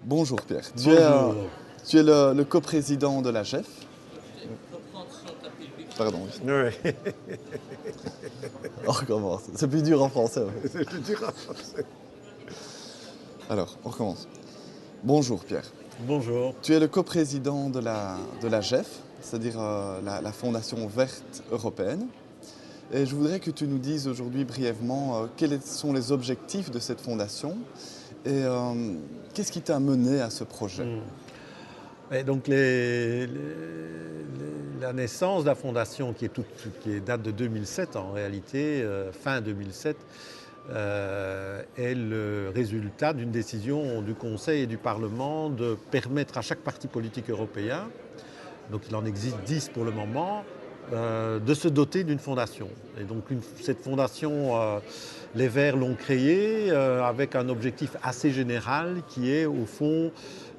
Bonjour Pierre, Bonjour. tu es le coprésident de la GEF. Pardon, oui. Oui, On recommence. C'est plus dur en français. Ouais. c'est plus dur. Alors, on recommence. Bonjour Pierre, Bonjour. tu es le coprésident de la GEF, c'est-à-dire la Fondation verte européenne. Et je voudrais que tu nous dises aujourd'hui brièvement quels sont les objectifs de cette fondation et qu'est-ce qui t'a mené à ce projet. Et donc la naissance de la fondation, qui date de 2007 en réalité, fin 2007, est le résultat d'une décision du Conseil et du Parlement de permettre à chaque parti politique européen, donc il en existe 10 pour le moment, de se doter d'une fondation. Et donc cette fondation, les Verts l'ont créée avec un objectif assez général qui est au fond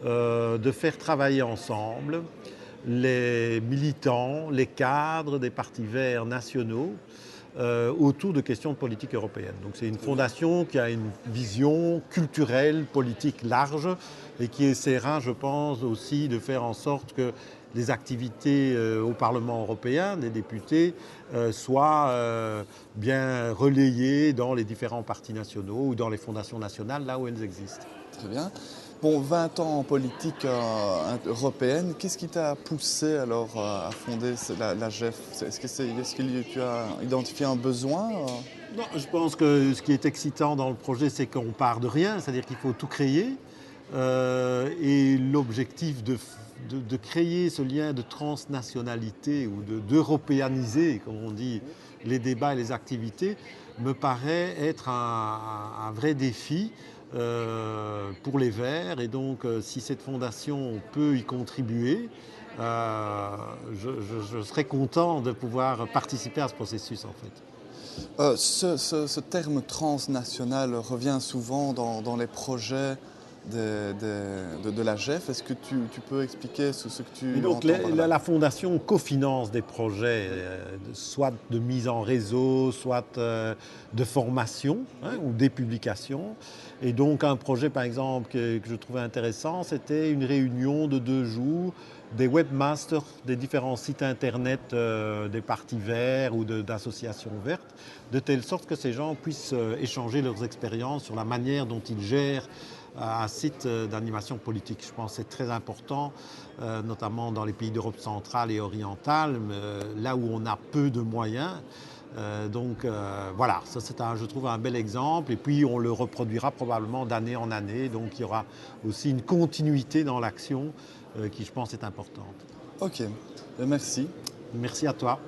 de faire travailler ensemble les militants, les cadres des partis verts nationaux autour de questions de politique européenne. Donc c'est une fondation qui a une vision culturelle, politique large et qui essaiera, je pense, aussi de faire en sorte que les activités au Parlement européen des députés soient bien relayées dans les différents partis nationaux ou dans les fondations nationales, là où elles existent. Très bien. Bon, 20 ans en politique européenne, qu'est-ce qui t'a poussé alors à fonder la GEF? Est-ce que tu as identifié un besoin Non, je pense que ce qui est excitant dans le projet, c'est qu'on part de rien, c'est-à-dire qu'il faut tout créer. Et l'objectif de créer ce lien de transnationalité ou d'européaniser, comme on dit, les débats et les activités, me paraît être un vrai défi pour les Verts. Et donc, si cette fondation peut y contribuer, je serais content de pouvoir participer à ce processus, en fait. Ce terme transnational revient souvent dans les projets de la GEF. Est-ce que tu peux expliquer ce que tu Et donc entends par là? la fondation cofinance des projets, soit de mise en réseau, soit de formation ou des publications. Et donc un projet par exemple que je trouvais intéressant, c'était une réunion de 2 jours des webmasters des différents sites internet des partis verts ou d'associations vertes, de telle sorte que ces gens puissent échanger leurs expériences sur la manière dont ils gèrent un site d'animation politique. Je pense que c'est très important, notamment dans les pays d'Europe centrale et orientale, là où on a peu de moyens. Voilà, ça c'est je trouve un bel exemple. Et puis on le reproduira probablement d'année en année. Donc il y aura aussi une continuité dans l'action qui, je pense, est importante. Ok, merci. Merci à toi.